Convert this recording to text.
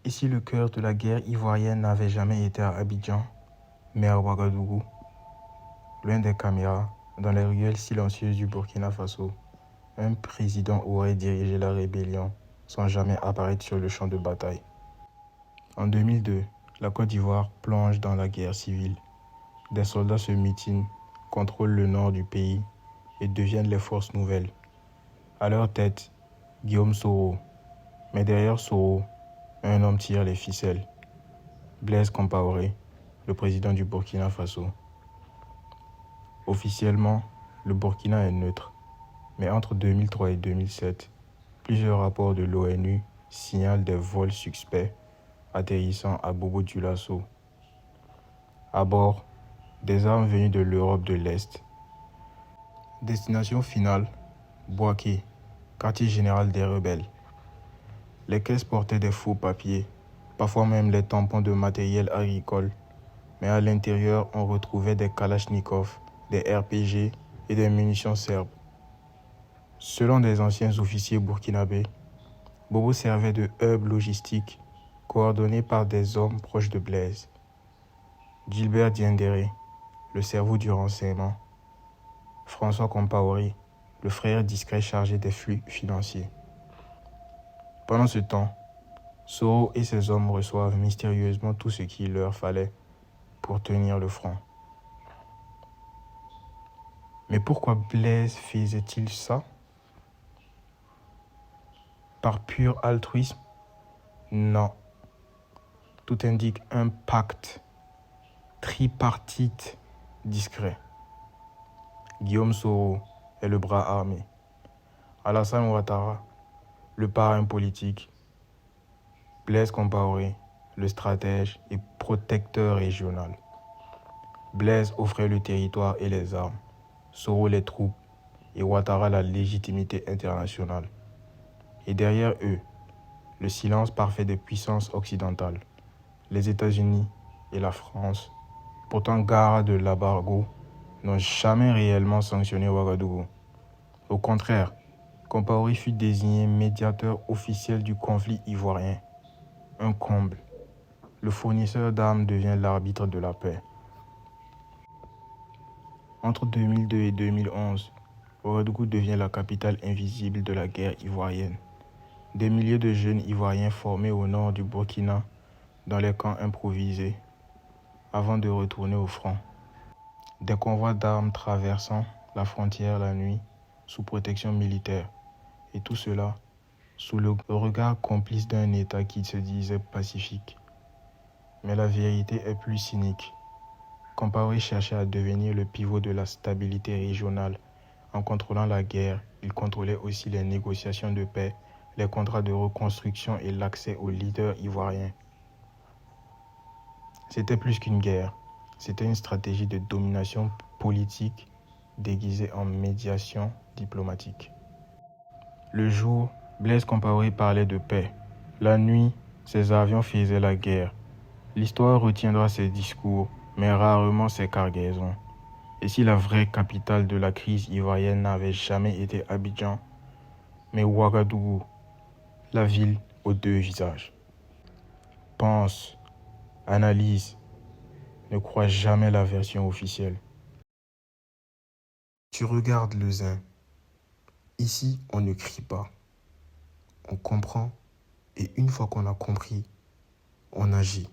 Et si le cœur de la guerre ivoirienne n'avait jamais été à Abidjan, mais à Ouagadougou, loin des caméras, dans les ruelles silencieuses du Burkina Faso, un président aurait dirigé la rébellion sans jamais apparaître sur le champ de bataille. En 2002, la Côte d'Ivoire plonge dans la guerre civile. Des soldats se mutinent, contrôlent le nord du pays et deviennent les forces nouvelles. À leur tête, Guillaume Soro. Mais derrière Soro, un homme tire les ficelles. Blaise Compaoré, le président du Burkina Faso. Officiellement, le Burkina est neutre. Mais entre 2003 et 2007, plusieurs rapports de l'ONU signalent des vols suspects atterrissant à Bobo-Dioulasso. À bord, des armes venues de l'Europe de l'Est. Destination finale, Bouaké, quartier général des rebelles. Les caisses portaient des faux papiers, parfois même les tampons de matériel agricole. Mais à l'intérieur, on retrouvait des kalachnikovs, des RPG et des munitions serbes. Selon des anciens officiers burkinabés, Bobo servait de hub logistique coordonné par des hommes proches de Blaise. Gilbert Diendéré, le cerveau du renseignement. François Compaoré, le frère discret chargé des flux financiers. Pendant ce temps, Soro et ses hommes reçoivent mystérieusement tout ce qu'il leur fallait pour tenir le front. Mais pourquoi Blaise faisait-il ça? Par pur altruisme? Non. Tout indique un pacte tripartite discret. Guillaume Soro est le bras armé. Alassane Ouattara, le parrain politique. Blaise Compaoré, le stratège et protecteur régional. Blaise offrait le territoire et les armes, Soro les troupes et Ouattara la légitimité internationale. Et derrière eux, le silence parfait des puissances occidentales, les États-Unis et la France, pourtant garants de l'embargo, n'ont jamais réellement sanctionné Ouagadougou. Au contraire, Compaoré fut désigné médiateur officiel du conflit ivoirien. Un comble. Le fournisseur d'armes devient l'arbitre de la paix. Entre 2002 et 2011, Ouagadougou devient la capitale invisible de la guerre ivoirienne. Des milliers de jeunes Ivoiriens formés au nord du Burkina dans les camps improvisés avant de retourner au front. Des convois d'armes traversant la frontière la nuit sous protection militaire. Et tout cela sous le regard complice d'un État qui se disait pacifique. Mais la vérité est plus cynique. Compaoré cherchait à devenir le pivot de la stabilité régionale. En contrôlant la guerre, il contrôlait aussi les négociations de paix, les contrats de reconstruction et l'accès aux leaders ivoiriens. C'était plus qu'une guerre, c'était une stratégie de domination politique déguisée en médiation diplomatique. Le jour, Blaise Compaoré parlait de paix. La nuit, ses avions faisaient la guerre. L'histoire retiendra ses discours, mais rarement ses cargaisons. Et si la vraie capitale de la crise ivoirienne n'avait jamais été Abidjan, mais Ouagadougou, la ville aux deux visages. Pense, analyse, ne crois jamais la version officielle. Tu regardes le zin. Ici, on ne crie pas. On comprend, et une fois qu'on a compris, on agit.